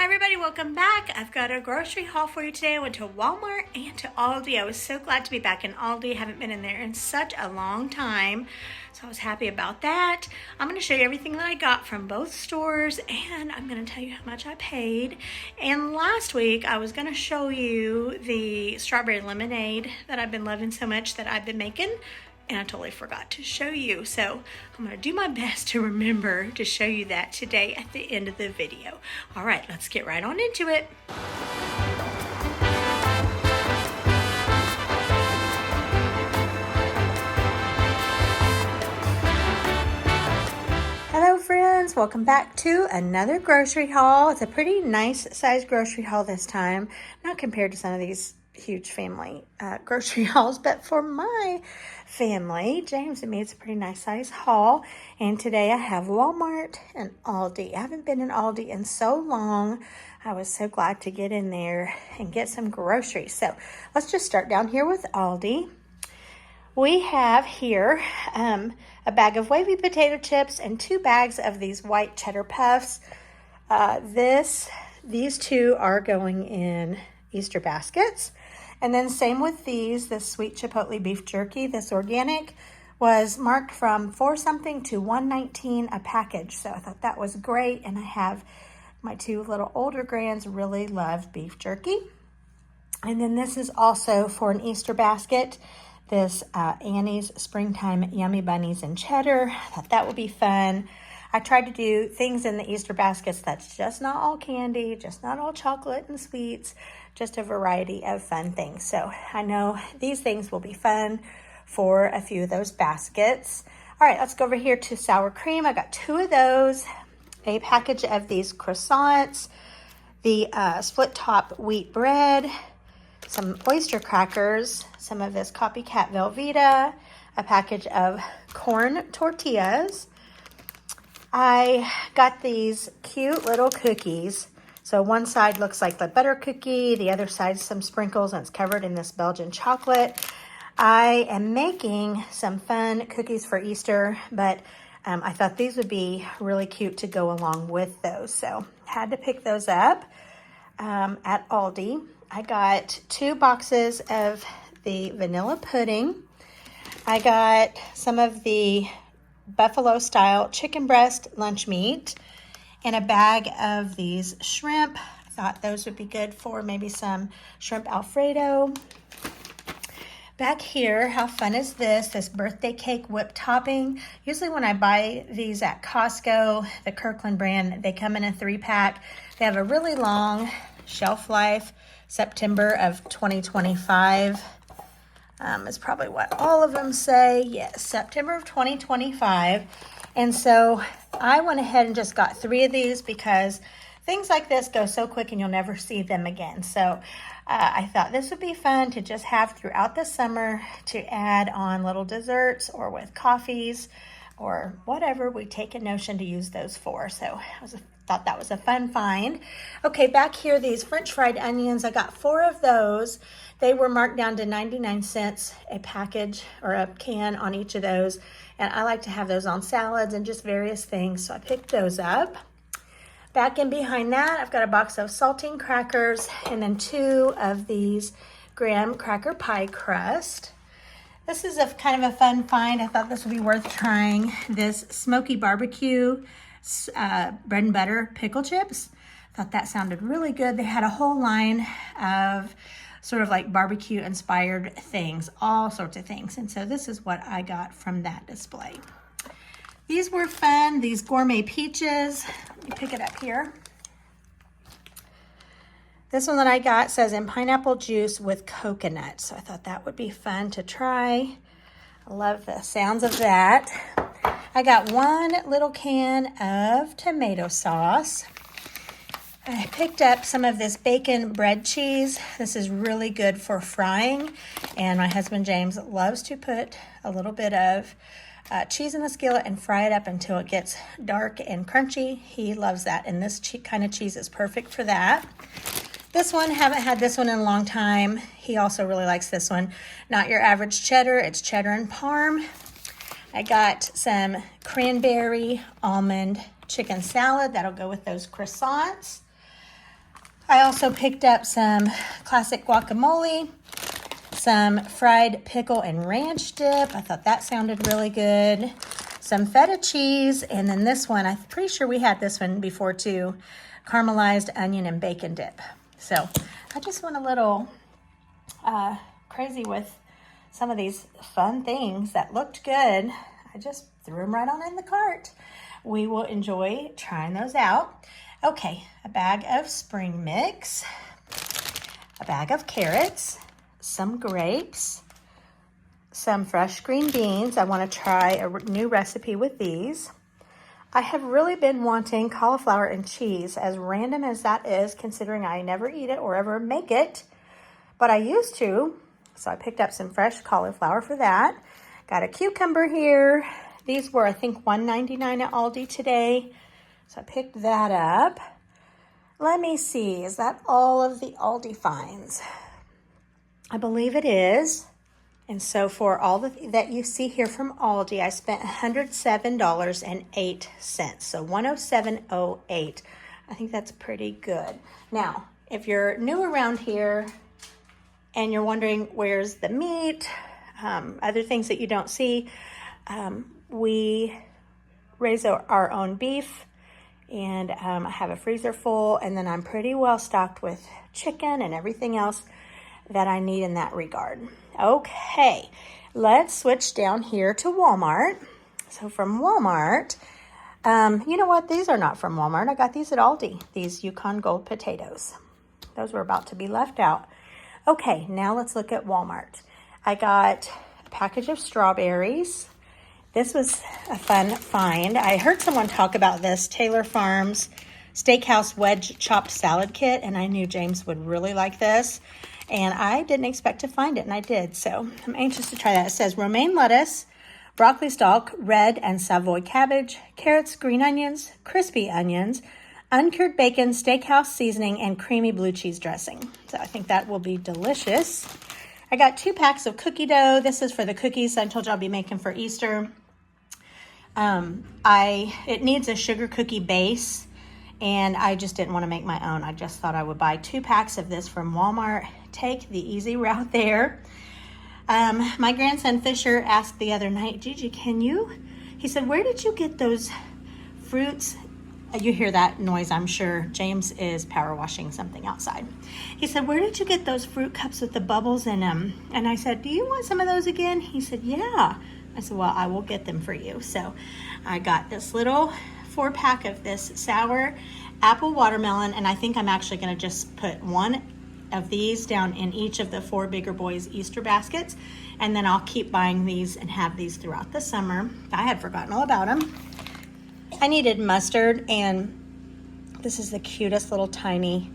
Hi everybody, welcome back. I've got a grocery haul for you today. I went to Walmart and to Aldi. I was so glad to be back in Aldi. I haven't been in there in such a long time, so I was happy about that. I'm going to show you everything that I got from both stores, and I'm going to tell you how much I paid. And last week I was going to show you the strawberry lemonade that I've been loving so much that I've been making, and I totally forgot to show you. So I'm gonna do my best to remember to show you that today at the end of the video. All right, let's get right on into it. Hello friends, welcome back to another grocery haul. It's a pretty nice sized grocery haul this time, not compared to some of these huge family grocery hauls, but for my family, James and me, it's a pretty nice size haul. And today I have Walmart and Aldi. I haven't been in Aldi in so long. I was so glad to get in there and get some groceries. So let's just start down here with Aldi. We have here a bag of wavy potato chips and 2 bags of these white cheddar puffs. These two are going in Easter baskets. And then same with these, this sweet chipotle beef jerky, this organic, was marked from $4 something to $1.19 a package. So I thought that was great. And I have my 2 little older grands really love beef jerky. And then this is also for an Easter basket. This Annie's Springtime Yummy Bunnies and Cheddar. I thought that would be fun. I tried to do things in the Easter baskets that's just not all candy, just not all chocolate and sweets, just a variety of fun things. So I know these things will be fun for a few of those baskets. All right, let's go over here to sour cream. I got 2 of those, a package of these croissants, the split top wheat bread, some oyster crackers, some of this copycat Velveeta, a package of corn tortillas. I got these cute little cookies. So one side looks like the butter cookie, the other side some sprinkles, and it's covered in this Belgian chocolate. I am making some fun cookies for Easter, but I thought these would be really cute to go along with those. So had to pick those up at Aldi. I got 2 boxes of the vanilla pudding. I got some of the buffalo style chicken breast lunch meat and a bag of these shrimp. I thought those would be good for maybe some shrimp Alfredo. Back here, how fun is this birthday cake whipped topping? Usually when I buy these at Costco, the Kirkland brand, they come in a 3-pack. They have a really long shelf life. September of 2025 is probably what all of them say. Yes, September of 2025. And so I went ahead and just got 3 of these because things like this go so quick and you'll never see them again. So I thought this would be fun to just have throughout the summer to add on little desserts or with coffees or whatever we take a notion to use those for. So I thought that was a fun find. Okay, back here, these French fried onions, I got 4 of those. They were marked down to 99 cents a package or a can on each of those. And I like to have those on salads and just various things, so I picked those up. Back in behind that, I've got a box of saltine crackers and then 2 of these graham cracker pie crust. This is a kind of a fun find. I thought this would be worth trying. This smoky barbecue bread and butter pickle chips. Thought that sounded really good. They had a whole line of sort of like barbecue inspired things, all sorts of things. And so this is what I got from that display. These were fun, these gourmet peaches. Let me pick it up here. This one that I got says in pineapple juice with coconut. So I thought that would be fun to try. I love the sounds of that. I got 1 little can of tomato sauce. I picked up some of this bacon bread cheese. This is really good for frying. And my husband James loves to put a little bit of cheese in the skillet and fry it up until it gets dark and crunchy. He loves that. And this kind of cheese is perfect for that. This one, haven't had this one in a long time. He also really likes this one. Not your average cheddar, it's cheddar and parm. I got some cranberry almond chicken salad. That'll go with those croissants. I also picked up some classic guacamole, some fried pickle and ranch dip. I thought that sounded really good. Some feta cheese, and then this one, I'm pretty sure we had this one before too, caramelized onion and bacon dip. So I just went a little crazy with some of these fun things that looked good. I just threw them right on in the cart. We will enjoy trying those out. Okay, a bag of spring mix, a bag of carrots, some grapes, some fresh green beans. I want to try a new recipe with these. I have really been wanting cauliflower and cheese, as random as that is, considering I never eat it or ever make it, but I used to. So I picked up some fresh cauliflower for that. Got a cucumber here. These were, I think, $1.99 at Aldi today. So I picked that up. Let me see, is that all of the Aldi finds? I believe it is. And so for all that you see here from Aldi, I spent $107.08. So $107.08. I think that's pretty good. Now, if you're new around here and you're wondering where's the meat, other things that you don't see, we raise our own beef, and I have a freezer full, and then I'm pretty well stocked with chicken and everything else that I need in that regard. Okay, let's switch down here to Walmart. So from Walmart, you know what? These are not from Walmart. I got these at Aldi, these Yukon Gold potatoes. Those were about to be left out. Okay, now let's look at Walmart. I got a package of strawberries. This was a fun find. I heard someone talk about this Taylor Farms Steakhouse Wedge Chopped Salad Kit, and I knew James would really like this. And I didn't expect to find it, and I did. So I'm anxious to try that. It says romaine lettuce, broccoli stalk, red and Savoy cabbage, carrots, green onions, crispy onions, uncured bacon, steakhouse seasoning, and creamy blue cheese dressing. So I think that will be delicious. I got 2 packs of cookie dough. This is for the cookies I told you I'll be making for Easter. It needs a sugar cookie base, and I just didn't want to make my own. I just thought I would buy 2 packs of this from Walmart, take the easy route there. My grandson Fisher asked the other night, Gigi, he said, where did you get those fruits? You hear that noise, I'm sure. James is power washing something outside. He said, where did you get those fruit cups with the bubbles in them? And I said, do you want some of those again? He said, yeah. I said, well, I will get them for you. So I got this little 4-pack of this sour apple watermelon, and I think I'm actually going to just put 1 of these down in each of the 4 bigger boys' Easter baskets, and then I'll keep buying these and have these throughout the summer. I had forgotten all about them. I needed mustard, and this is the cutest little tiny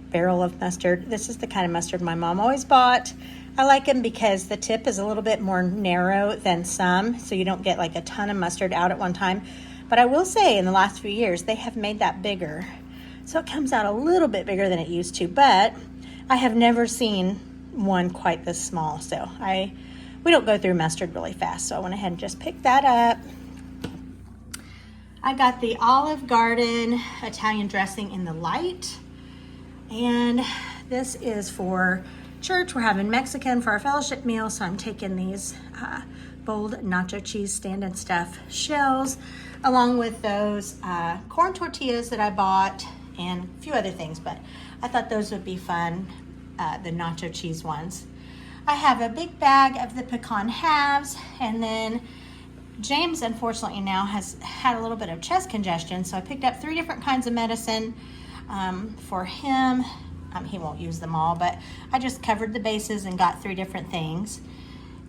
barrel of mustard. This is the kind of mustard my mom always bought. I like them because the tip is a little bit more narrow than some, so you don't get like a ton of mustard out at one time. But I will say in the last few years, they have made that bigger. So it comes out a little bit bigger than it used to, but I have never seen one quite this small. So we don't go through mustard really fast. So I went ahead and just picked that up. I got the Olive Garden Italian dressing in the light. And this is for church. We're having Mexican for our fellowship meal. So I'm taking these bold nacho cheese stand and stuff shells, along with those corn tortillas that I bought and a few other things, but I thought those would be fun, the nacho cheese ones. I have a big bag of the pecan halves, and then James, unfortunately, now has had a little bit of chest congestion, so I picked up 3 different kinds of medicine for him. He won't use them all, but I just covered the bases and got 3 different things.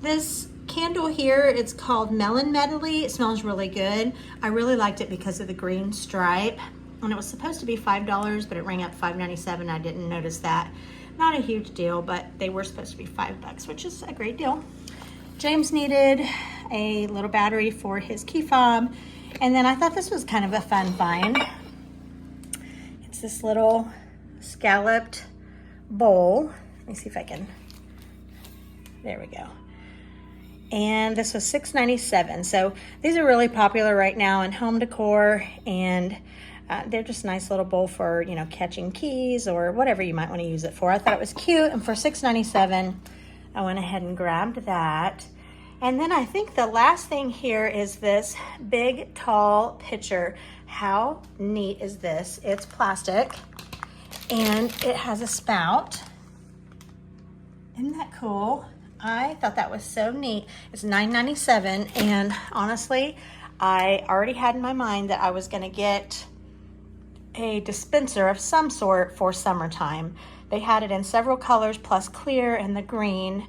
This candle here, it's called Melon Medley. It smells really good. I really liked it because of the green stripe, and it was supposed to be $5, but it rang up $5.97. I didn't notice that. Not a huge deal, but they were supposed to be $5, which is a great deal. James needed a little battery for his key fob, and then I thought this was kind of a fun find. It's this little scalloped bowl. Let me see if I can, there we go. And this was $6.97. So these are really popular right now in home decor, and They're just a nice little bowl for, you know, catching keys or whatever you might want to use it for. I thought it was cute, and for $6.97, I went ahead and grabbed that. And then I think the last thing here is this big, tall pitcher. How neat is this? It's plastic, and it has a spout. Isn't that cool? I thought that was so neat. It's $9.97, and honestly, I already had in my mind that I was gonna get a dispenser of some sort for summertime. They had it in several colors plus clear, and the green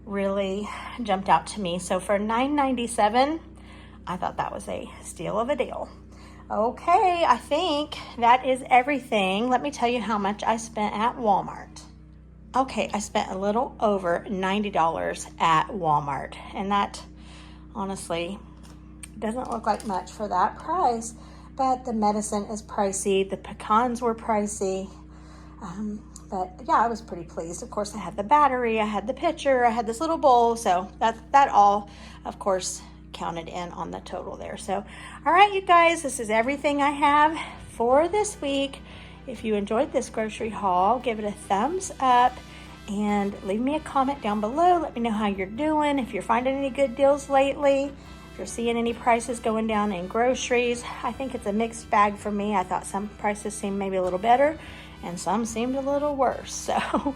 really jumped out to me. So for $9.97, I thought that was a steal of a deal. Okay, I think that is everything. Let me tell you how much I spent at Walmart. Okay, I spent a little over $90 at Walmart, and that honestly doesn't look like much for that price, but the medicine is pricey, the pecans were pricey, but yeah, I was pretty pleased. Of course, I had the battery, I had the pitcher, I had this little bowl, so that all, of course, counted in on the total there. So, all right, you guys, this is everything I have for this week. If you enjoyed this grocery haul, give it a thumbs up and leave me a comment down below. Let me know how you're doing, if you're finding any good deals lately, if you're seeing any prices going down in groceries. I think it's a mixed bag for me. I thought some prices seemed maybe a little better and some seemed a little worse. So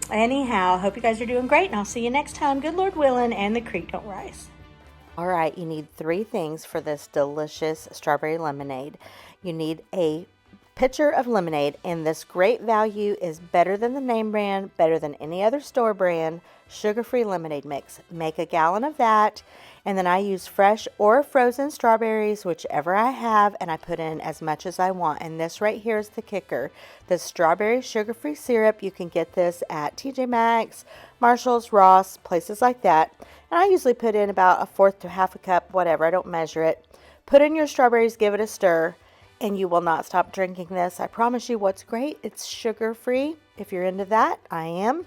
anyhow, hope you guys are doing great, and I'll see you next time. Good Lord willing, and the creek don't rise. All right, you need 3 things for this delicious strawberry lemonade. You need a pitcher of lemonade, and this great value is better than the name brand, better than any other store brand, sugar-free lemonade mix. Make a gallon of that, and then I use fresh or frozen strawberries, whichever I have, and I put in as much as I want. And this right here is the kicker. The strawberry sugar-free syrup, you can get this at TJ Maxx, Marshall's, Ross, places like that. And I usually put in about 1/4 to 1/2 cup, whatever, I don't measure it. Put in your strawberries, give it a stir, and you will not stop drinking this. I promise you. What's great, it's sugar-free. If you're into that, I am.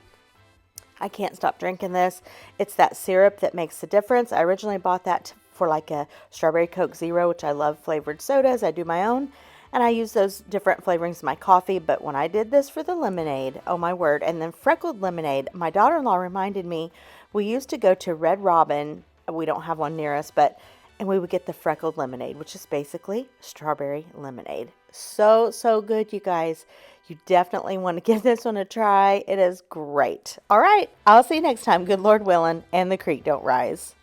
I can't stop drinking this. It's that syrup that makes the difference. I originally bought that for like a strawberry Coke Zero, which I love flavored sodas. I do my own, and I use those different flavorings in my coffee. But when I did this for the lemonade, oh my word. And then freckled lemonade, my daughter-in-law reminded me, we used to go to Red Robin. We don't have one near us, and we would get the freckled lemonade, which is basically strawberry lemonade. So, so good, you guys. You definitely want to give this one a try. It is great. All right, I'll see you next time. Good Lord willing, and the creek don't rise.